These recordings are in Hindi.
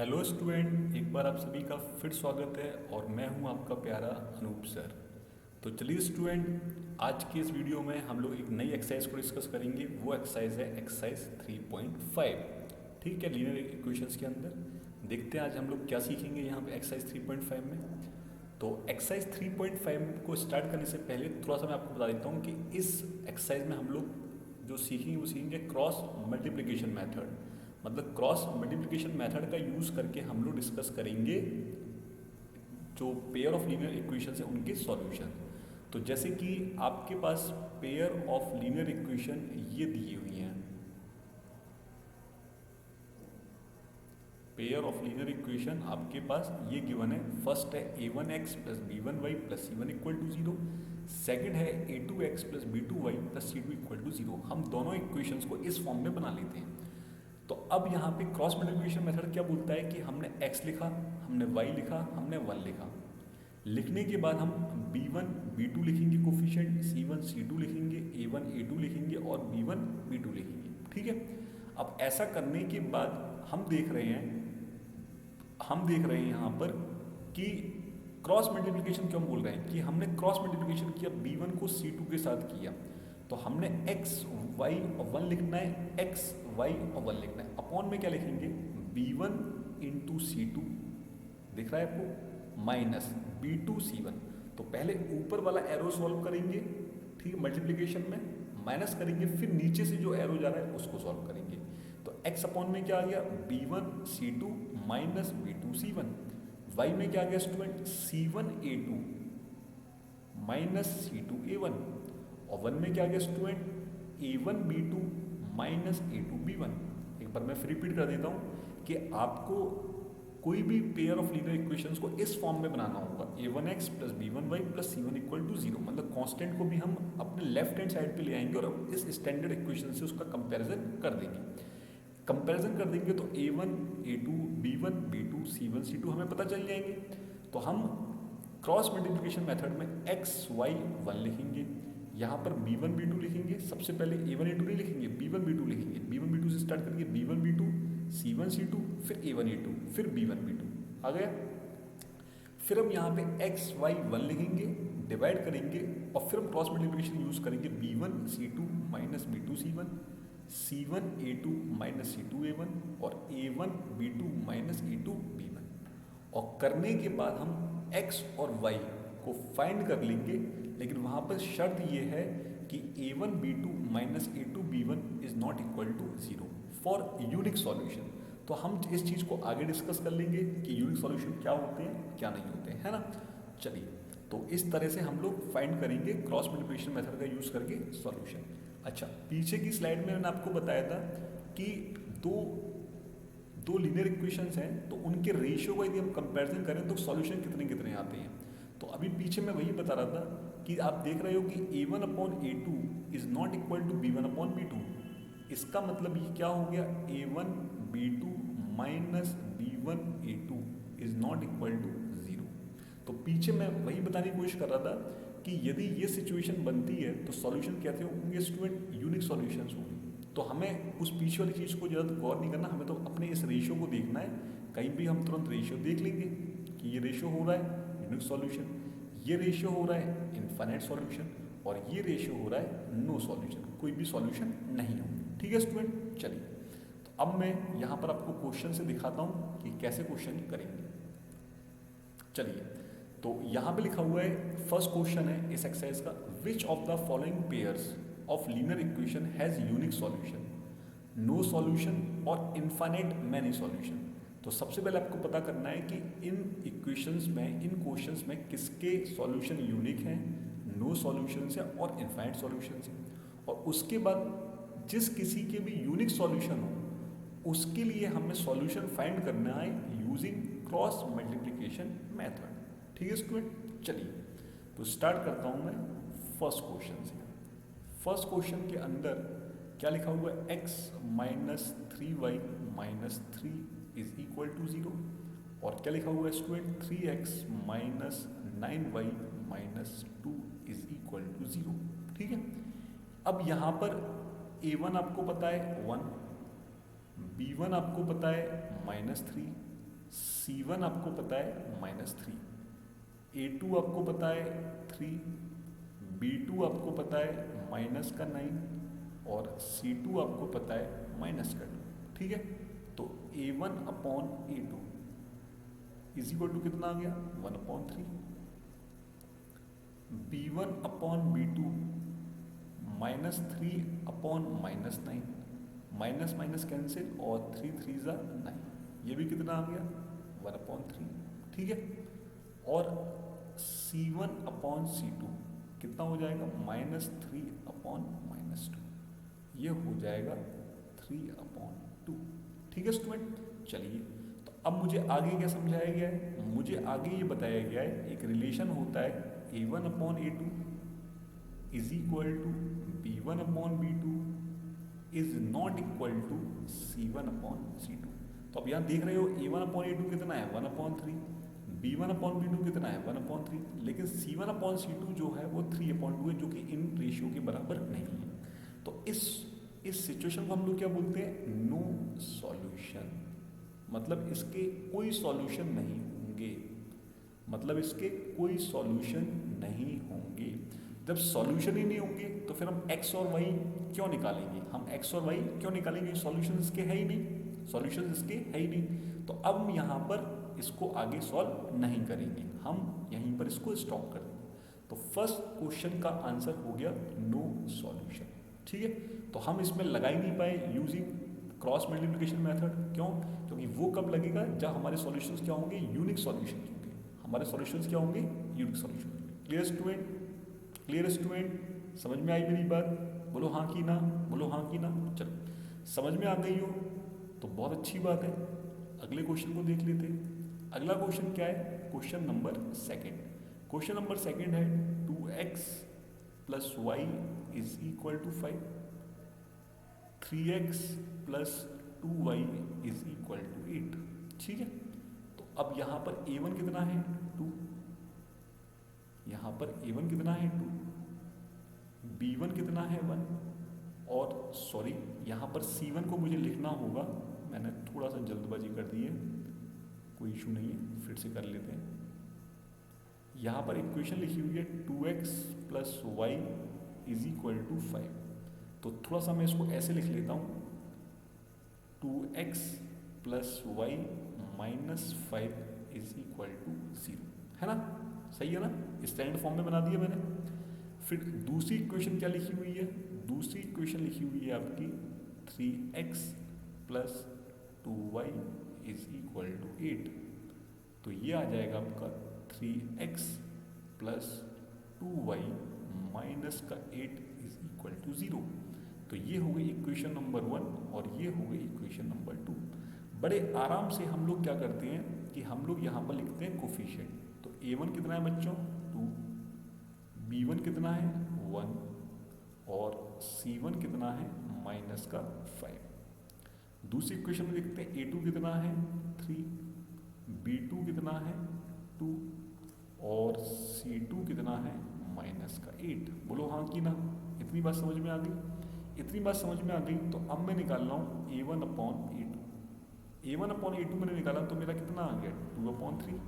हेलो स्टूडेंट, एक बार आप सभी का फिर स्वागत है और मैं हूं आपका प्यारा अनूप सर। तो चलिए स्टूडेंट, आज की इस वीडियो में हम लोग एक नई एक्सरसाइज को डिस्कस करेंगे। वो एक्सरसाइज है एक्सरसाइज 3.5। ठीक है, लीनियर इक्वेशंस के अंदर देखते हैं आज हम लोग क्या सीखेंगे यहाँ पे एक्सरसाइज 3.5 में। तो एक्सरसाइज 3.5 को स्टार्ट करने से पहले थोड़ा सा मैं आपको बता देता हूँ कि इस एक्सरसाइज में हम लोग जो सीखेंगे वो सीखेंगे क्रॉस मल्टीप्लिकेशन मेथड। मतलब क्रॉस मल्टीप्लिकेशन मेथड का यूज़ करके हम लोग डिस्कस करेंगे जो पेयर ऑफ लीनियर इक्वेशन है उनके सॉल्यूशन। तो जैसे कि आपके पास पेयर ऑफ लीनियर इक्वेशन ये दी हुई हैं। पेयर ऑफ लीनियर इक्वेशन आपके पास ये गिवन है। फर्स्ट है a1x plus b1y plus c1 equal to 0। Second है a2x plus b2y plus c2 equal to 0। हम दोनों इक्वेशंस को इस फॉर्म में बना लेते हैं। तो अब यहाँ पे क्रॉस मल्टीप्लिकेशन मेथड क्या बोलता है कि हमने x लिखा, हमने y लिखा, हमने 1 लिखा। लिखने के बाद हम b1 b2 लिखेंगे कोफिशिएंट, c1 c2 लिखेंगे, a1 a2 लिखेंगे और b1 b2 लिखेंगे। ठीक है। अब ऐसा करने के बाद हम देख रहे हैं यहाँ पर कि क्रॉस मल्टीप्लिकेशन क्यों बोल रहे हैं कि हमने क्रॉस मल्टीप्लिकेशन किया b1 को c2 के साथ किया। तो हमने x y और 1 लिखना है, x y और 1 लिखना है। अपॉन में क्या लिखेंगे, b1 इंटू c2 दिख रहा है आपको, माइनस b2 c1। तो पहले ऊपर वाला एरो सॉल्व करेंगे, ठीक है, मल्टीप्लिकेशन में माइनस करेंगे, फिर नीचे से जो एरो जा रहा है उसको सॉल्व करेंगे। तो x अपॉन में क्या आ गया, b1 c2 minus b2 c1। y में क्या आ गया student, c1 a2 minus c2 a1। और 1 में क्या आ गया student, a1 b2 minus a2 b1। एक बार मैं फिर रिपीट कर देता हूँ कि आपको कोई भी पेयर ऑफ लीनियर इक्वेशंस को इस फॉर्म में बनाना होगा, a1x plus b1y plus c1 equal to 0। मतलब कांस्टेंट को भी हम अपने लेफ्ट हैंड साइड पे ले आएंगे और इस स्टैंडर्ड इक्वेशन से उसका कंपैरिजन कर देंगे। कंपैरिजन कर देंगे तो a1 a2 b1 b2 c1 c2 हमें पता चल जाएंगे। तो हम क्रॉस मल्टीप्लिकेशन मेथड में x y 1 लिखेंगे, यहाँ पर b1 b2 लिखेंगे। सबसे पहले a1 a2 नहीं लिखेंगे, b1 b2 लिखेंगे। b1 b2 से स्टार्ट करेंगे, b1 b2 c1 c2 फिर a1 a2 फिर b1 b2 आ गया। फिर हम यहाँ पे x y 1 लिखेंगे, डिवाइड करेंगे और फिर हम क्रॉस मल्टीप्लिकेशन यूज करेंगे, b1 c2 minus b2 c1, c1 a2 minus c2 a1 और a1 b2 minus a2 b1। और करने के बाद हम x और y को फाइंड कर लेंगे, लेकिन वहाँ पर शर्त ये है कि a1 b2 minus a2 b1 is not equal to 0 for unique solution. तो हम इस चीज़ को आगे डिस्कस कर लेंगे कि यूनिक सॉल्यूशन क्या होते हैं क्या नहीं होते हैं, है ना। चलिए, तो इस तरह से हम लोग फाइंड करेंगे क्रॉस मल्टीप्लिकेशन मेथड का यूज़ करके सॉल्यूशन। अच्छा, पीछे की स्लाइड में मैंने आपको बताया था कि दो लीनियर इक्वेशंस हैं, तो उनके रेशियो का यदि हम कंपैरिजन करें तो सॉल्यूशन कितने कितने आते हैं। तो अभी पीछे मैं वही बता रहा था कि आप देख रहे हो कि a1 upon a2 is not equal to b1 upon b2। इसका मतलब ये क्या हो गया, a1 b2 minus b1 a2 is not equal to 0। तो पीछे मैं वही बताने की कोशिश कर रहा था कि यदि ये सिचुएशन बनती है तो सॉल्यूशन कैसे होंगे स्टूडेंट, यूनिक सॉल्यूशंस होंगे। तो हमें उस पीछे वाली चीज़ को ज़्यादा गौर नहीं करना, हमें तो अपने इस रेशियो को देखना है। कहीं भी हम तुरंत रेशियो देख लेंगे कि ये रेशियो हो रहा है यूनिक सॉल्यूशन, ये रेशियो हो रहा है इनफाइनाइट सॉल्यूशन और ये रेशियो हो रहा है नो सॉल्यूशन, कोई भी सॉल्यूशन नहीं हो। ठीक है स्टूडेंट, चलिए तो अब मैं यहाँ पर आपको क्वेश्चन से दिखाता हूँ कि कैसे क्वेश्चन करेंगे। चलिए, तो यहाँ पे लिखा हुआ है, फर्स्ट क्वेश्चन है इस एक्सरसाइज का, which of the following pairs of linear equation has unique solution, no solution और इनफाइनाइट मैनी सॉल्यूशन। तो सबसे पहले आपको पता करना है कि इन इक्वेशंस में, इन क्वेश्चंस में किसके सॉल्यूशन यूनिक हैं, नो सॉल्यूशंस हैं और इनफाइनाइट सॉल्यूशंस हैं। और उसके बाद जिस किसी के भी यूनिक सॉल्यूशन हो उसके लिए हमें सॉल्यूशन फाइंड करना है यूजिंग क्रॉस मल्टीप्लिकेशन मेथड। ठीक है स्टूडेंट, चलिए तो स्टार्ट करता हूँ मैं फर्स्ट क्वेश्चन से। फर्स्ट क्वेश्चन के अंदर क्या लिखा हुआ है, x minus 3y minus 3 is equal to 0। और क्या लिखा हुआ है student, 3x minus 9y minus 2 is equal to 0। ठीक है। अब यहाँ पर a1 आपको पता है 1, b1 आपको पता है माइनस 3, C1 आपको पता है -3, A2 आपको पता है 3, B2 आपको पता है -9 और C2 आपको पता है -2। ठीक है, तो A1/A2 इज इक्वल टू कितना आ गया 1/3, B1/B2 -3/-9, माइनस माइनस कैंसिल और 3 3 ज़ा 9, ये भी कितना आ गया 1/3। ठीक है, और C1/C2 कितना हो जाएगा -3/-2, ये हो जाएगा 3/2। ठीक है स्टूडेंट, चलिए तो अब मुझे आगे क्या समझाया गया है, मुझे आगे ये बताया गया है एक रिलेशन होता है A1/A2 is equal to B1/B2 is not equal to C1/C2। तो अब यहाँ देख रहे हो A1/A2 कितना है 1/3, B1/B2 कितना है 1/3, लेकिन C1/C2 जो है वो 3/2 है, जो कि इन रेशियो के बराबर नहीं है। तो इस सिचुएशन को हम लोग क्या बोलते हैं, नो सॉल्यूशन, मतलब इसके कोई सॉल्यूशन नहीं होंगे, मतलब इसके कोई सॉल्यूशन नहीं होंगे। जब सॉल्यूशन ही नहीं होंगे तो फिर हम x और y क्यों निकालेंगे, हम x और y क्यों निकालेंगे, सॉल्यूशन इसके है ही नहीं, सॉल्यूशन इसके है ही नहीं। तो अब यहाँ पर इसको आगे सॉल्व नहीं करेंगे, हम यहीं पर इसको स्टॉप कर देंगे। तो फर्स्ट क्वेश्चन का आंसर हो गया नो सॉल्यूशन। ठीक है, तो हम इसमें लगा ही नहीं पाए यूजिंग क्रॉस मल्टीप्लिकेशन मेथड, क्यों, क्योंकि वो कब लगेगा जब हमारे सॉल्यूशंस क्या होंगे, यूनिक सॉल्यूशंस होंगे, हमारे सॉल्यूशंस क्या होंगे, unique solution. Clear student, clear student, समझ में आई मेरी बात, बोलो हाँ की ना, बोलो हाँ की ना। चलो समझ में आ गई हो तो बहुत अच्छी बात है, अगले क्वेश्चन को देख लेते हैं। अगला क्वेश्चन क्या है, question number second. Question number second है 2x + y is equal to 5, 3x + 2y is equal to 8। ठीक है, तो अब यहाँ पर a1 कितना है 2, यहाँ पर a1 कितना है 2, b1 कितना है 1, और सॉरी यहाँ पर c1 को मुझे लिखना होगा, मैंने थोड़ा सा जल्दबाजी कर दी है, कोई इशू नहीं है, फिर से कर लेते हैं। यहाँ पर इक्वेशन लिखी हुई है 2x + y is equal to 5, तो थोड़ा सा मैं इसको ऐसे लिख लेता हूँ, 2x + y - 5 is equal to 0, है ना, सही है ना, स्टैंडर्ड फॉर्म में बना दिया मैंने। फिर दूसरी इक्वेशन क्या लिखी हुई है, दूसरी इक्वेशन लिखी हुई है आपकी 3x + 2y is equal to 8, तो ये आ जाएगा आपका 3x + 2y - 8 is equal to 0। तो ये हो गई इक्वेशन नंबर 1 और ये हो गई इक्वेशन नंबर 2। बड़े आराम से हम लोग क्या करते हैं कि हम लोग यहाँ पर लिखते हैं कोफिशिएंट। तो a1 कितना है बच्चों 2, b1 कितना है 1 और c1 कितना है -5। दूसरी इक्वेशन में लिखते हैं a2 कितना है 3, b2 कितना है 2 और c2 कितना है -8। बोलो हाँ कि ना, इतनी बात समझ में आ गई, इतनी बात समझ में आ गई। तो अब मैं निकाल रहा हूँ a1/a2, a1/a2 मैंने निकाला तो मेरा कितना आ गया 2/3,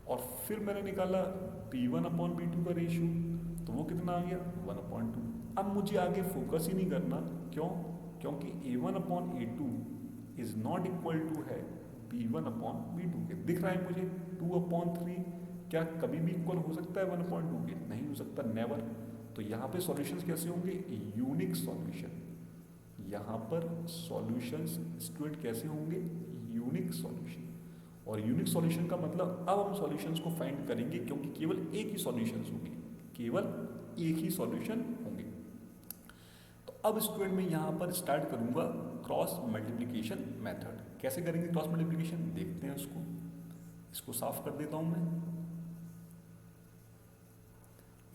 और फिर मैंने निकाला b1/b2 का रेशियो, तो वो कितना आ गया 1/2। अब मुझे आगे फोकस ही नहीं करना, क्यों, क्योंकि a1/a2 is not equal to है b1/b2 के। दिख रहा है मुझे 2/3, क्या कभी भी इक्वल हो सकता है 1/2 के, नहीं हो सकता, नेवर। तो यहाँ पे सॉल्यूशंस कैसे होंगे, यूनिक सॉल्यूशन, यहाँ पर सॉल्यूशंस स्टूडेंट कैसे होंगे, यूनिक सॉल्यूशन। और यूनिक सॉल्यूशन का मतलब अब हम सॉल्यूशंस को फाइंड करेंगे, क्योंकि केवल एक ही सॉल्यूशंस होंगे, केवल एक ही सॉल्यूशन होंगे। तो अब स्टूडेंट मैं यहाँ पर स्टार्ट करूँगा क्रॉस मल्टीप्लिकेशन मेथड। कैसे करेंगे क्रॉस मल्टीप्लिकेशन, देखते हैं उसको। इसको साफ कर देता हूँ मैं,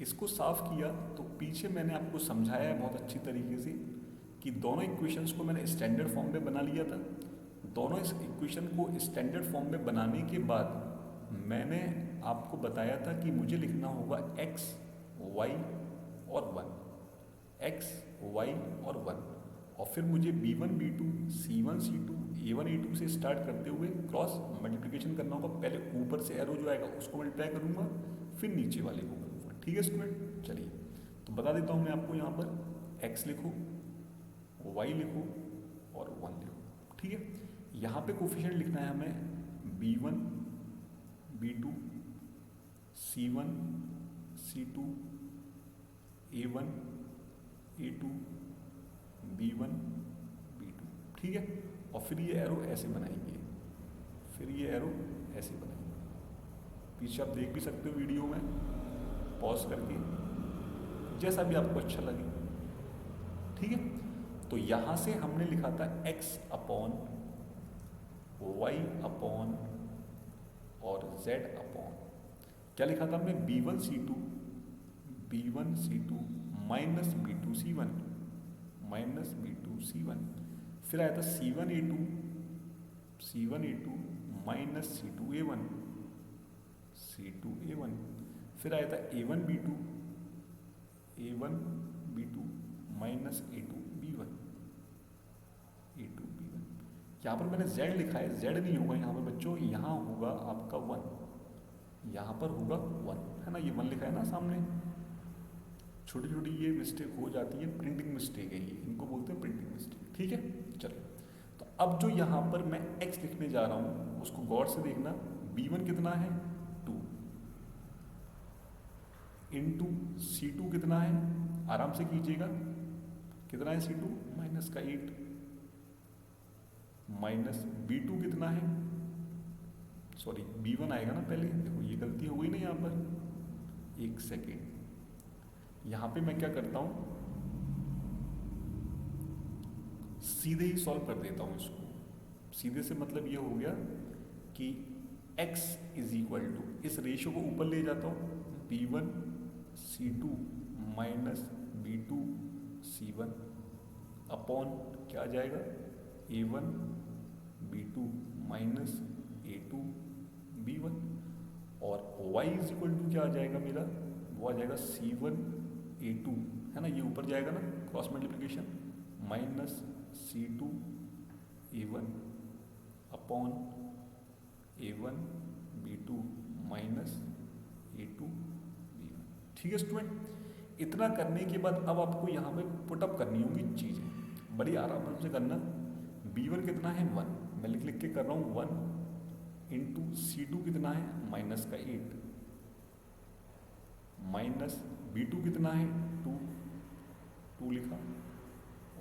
इसको साफ किया तो पीछे मैंने आपको समझाया है बहुत अच्छी तरीके से कि दोनों इक्वेशंस को मैंने स्टैंडर्ड फॉर्म में बना लिया था। दोनों इस इक्वेशन को स्टैंडर्ड फॉर्म में बनाने के बाद मैंने आपको बताया था कि मुझे लिखना होगा x, y और 1, x, y और 1। और फिर मुझे B1 B2 C1 C2 A1 A2 से स्टार्ट करते हुए क्रॉस मल्टीप्लिकेशन करना होगा। पहले ऊपर से एरो जो आएगा उसको मल्टीप्लाई करूँगा, फिर नीचे वाले को करूँगा। ठीक है स्टूडेंट, चलिए तो बता देता हूँ मैं आपको, यहाँ पर x लिखो, y लिखो और 1 लिखो। ठीक है, यहाँ पे कोफिशिएंट लिखना है हमें B1 B2 C1 C2 A1 A2 B1 B2। ठीक है, और फिर ये एरो ऐसे बनाएंगे, फिर ये एरो ऐसे बनाएंगे। पीछे आप देख भी सकते हो वीडियो में पॉज करके, जैसा भी आपको अच्छा लगे। ठीक है, तो यहाँ से हमने लिखा था x अपॉन y अपॉन और z अपॉन, क्या लिखा था हमने, B1 C2 minus B2 C1, फिर आया था C1 A2 minus C2 A1, फिर आया था A1 B2 minus A2 B1। यहाँ पर मैंने z लिखा है, z नहीं होगा यहाँ पर बच्चों, यहाँ होगा आपका 1, यहाँ पर होगा 1, है ना, ये 1 लिखा है ना सामने। छोटी छोटी ये मिस्टेक हो जाती है, प्रिंटिंग मिस्टेक है ये, इनको बोलते हैं प्रिंटिंग मिस्टेक। ठीक है, चलो तो अब जो यहाँ पर मैं x लिखने जा रहा हूँ उसको गौर से देखना। B1 कितना है 2 इंटू C2 कितना है, आराम से कीजिएगा, कितना है C2 माइनस का 8, माइनस B2 कितना है, सॉरी B1 आएगा ना पहले, देखो ये गलती हो गई ना यहाँ पर, एक सेकेंड, यहाँ पे मैं क्या करता हूँ, सीधे ही सॉल्व कर देता हूँ इसको। सीधे से मतलब ये हो गया कि x इज इक्वल टू, इस रेशियो को ऊपर ले जाता हूँ, B1 C2 minus B2 C1 upon क्या आ जाएगा, A1 B2 minus A2 B1, और y इज इक्वल टू क्या आ जाएगा मेरा, वो आ जाएगा C1 A2, है ना, ये ऊपर जाएगा ना cross multiplication, minus C2 A1 upon A1 B2 minus A2 B1। ठीक है स्टूडेंट, इतना करने के बाद अब आपको यहाँ पे पुटअप करनी होंगी चीज़ें, बड़ी आराम से करना। B1 कितना है 1, मैं लिख लिख के कर रहा हूँ 1 इंटू C2 कितना है माइनस का 8, माइनस B2 कितना है 2 लिखा,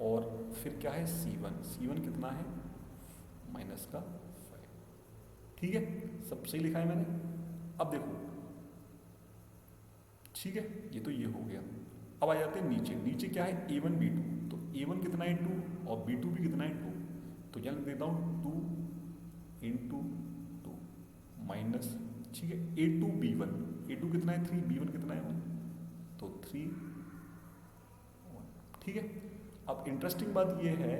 और फिर क्या है C1 कितना है माइनस का 5। ठीक है, सब सही लिखा है मैंने। अब देखो, ठीक है, ये तो ये हो गया। अब आ जाते हैं नीचे क्या है A1 B2, तो A1 कितना है 2 और B2 भी कितना है 2, तो यहाँ लिख देता हूँ 2 इंटू 2 माइनस, ठीक है, A2 B1, A2 कितना है 3, B1 कितना है 1, तो 3 1। ठीक है, अब इंटरेस्टिंग बात ये है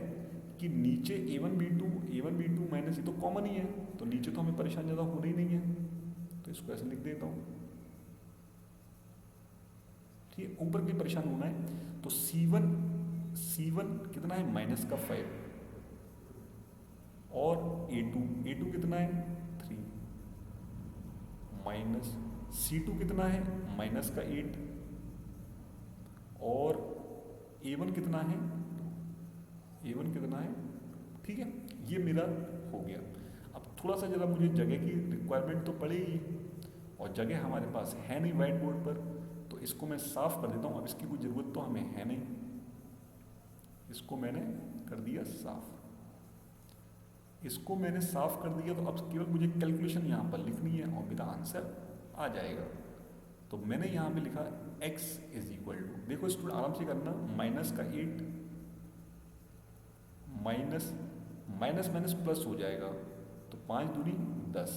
कि नीचे A1 B2 माइनस, ये तो कॉमन ही है, तो नीचे तो हमें परेशान ज़्यादा होना ही नहीं है, तो इसको ऐसे लिख देता हूँ। ठीक है, ऊपर भी परेशान होना है, तो C1 कितना है माइनस का 5, और A2 कितना है 3, माइनस C2 कितना है माइनस का 8, और A1 कितना है 2। ठीक है, ये मेरा हो गया। अब थोड़ा सा ज़रा मुझे जगह की रिक्वायरमेंट तो पड़ेगी, और जगह हमारे पास है नहीं वाइट बोर्ड पर, तो इसको मैं साफ कर देता हूँ। अब इसकी कोई ज़रूरत तो हमें है नहीं, इसको मैंने कर दिया साफ। इसको मैंने साफ कर दिया, तो अब केवल मुझे कैलकुलेशन यहाँ पर लिखनी है और मेरा आंसर आ जाएगा। तो मैंने यहाँ पे लिखा x इज इक्वल टू, देखो स्टूडेंट आराम से करना, माइनस का 8 माइनस प्लस हो जाएगा, तो 5 दूनी 10,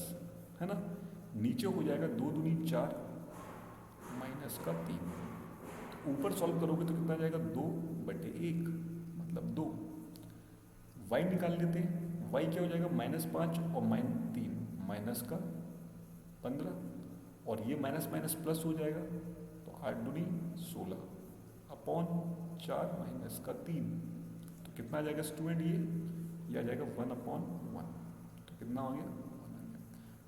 है ना, नीचे हो जाएगा 2 दूनी 4 माइनस का 3, तो ऊपर सॉल्व करोगे तो कितना जाएगा 2/1 मतलब 2। y निकाल लेते हैं, y क्या हो जाएगा -5 और -3 माइनस का 15, और ये माइनस प्लस हो जाएगा, तो 8 दूनी 16 अपॉन 4 माइनस का 3, तो कितना आ जाएगा स्टूडेंट, ये आ जाएगा 1/1। तो कितना हो गया, 1 आ गया।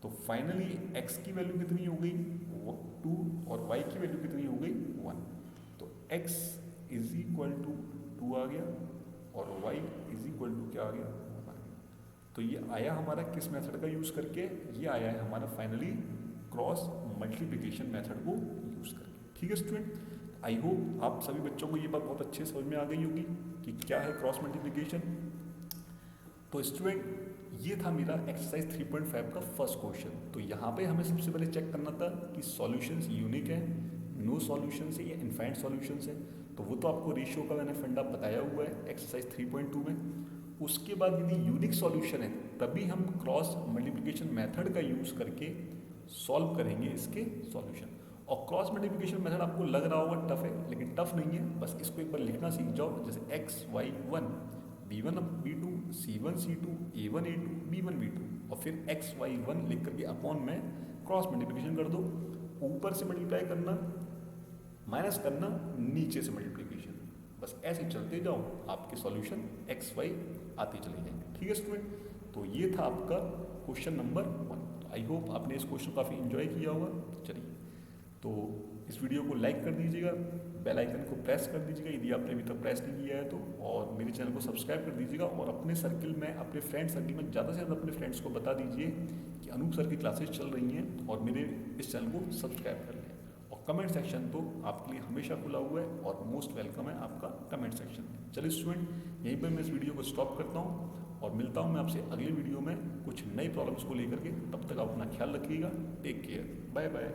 तो फाइनली x की वैल्यू कितनी हो गई, 2, और y की वैल्यू कितनी हो गई, 1। तो x इज इक्वल टू 2 आ गया और y इज इक्वल टू क्या आ गया, 1 आ गया। तो ये आया हमारा किस मेथड का यूज़ करके, ये आया है हमारा फाइनली क्रॉस मल्टीप्लिकेशन मेथड को यूज़ करके। ठीक है स्टूडेंट, आई होप आप सभी बच्चों को ये बात बहुत अच्छे समझ में आ गई होगी कि क्या है क्रॉस मल्टीप्लिकेशन। तो स्टूडेंट ये था मेरा एक्सरसाइज 3.5 का फर्स्ट क्वेश्चन। तो यहाँ पे हमें सबसे पहले चेक करना था कि सॉल्यूशंस यूनिक है, नो सॉल्यूशंस है या इनफाइनाइट सॉल्यूशंस है। तो वो तो आपको रेशियो का मैंने फंडा बताया हुआ है एक्सरसाइज 3.2 में। उसके बाद यदि यूनिक सॉल्यूशन है तभी हम क्रॉस मल्टीप्लिकेशन मेथड का यूज़ करके सॉल्व करेंगे इसके सॉल्यूशन। और क्रॉस मल्टीप्लिकेशन मेथड आपको लग रहा होगा टफ है, लेकिन टफ नहीं है, बस इसको एक बार लिखना सीख जाओ। जैसे x/y1 b1b2 c1c2 a1a2 b1b2 और फिर x/y1 लिख करके अपॉन में क्रॉस मल्टीप्लिकेशन कर दो। ऊपर से मल्टीप्लाई करना, माइनस करना, नीचे से मल्टीप्लिकेशन, बस ऐसे चलते जाओ, आपके सॉल्यूशन x y आते चले जाएंगे। ठीक है स्टूडेंट, तो ये था आपका क्वेश्चन नंबर 1। तो आई होप आपने इस क्वेश्चन को काफ़ी इन्जॉय किया होगा। चलिए, तो इस वीडियो को लाइक कर दीजिएगा, बेल आइकन को प्रेस कर दीजिएगा यदि आपने अभी तक प्रेस नहीं किया है तो, और मेरे चैनल को सब्सक्राइब कर दीजिएगा। और अपने सर्किल में, अपने फ्रेंड सर्किल में ज़्यादा से ज़्यादा अपने फ्रेंड्स को बता दीजिए कि अनूप सर की क्लासेस चल रही हैं और मेरे इस चैनल को सब्सक्राइब कर लें। और कमेंट सेक्शन तो आपके लिए हमेशा खुला हुआ है और मोस्ट वेलकम है आपका कमेंट सेक्शन। चलिए स्टूडेंट, यहीं पर मैं इस वीडियो को स्टॉप करता हूँ और मिलता हूँ मैं आपसे अगले वीडियो में कुछ नई प्रॉब्लम्स को लेकर के। तब तक आप अपना ख्याल रखिएगा। Take care, bye bye.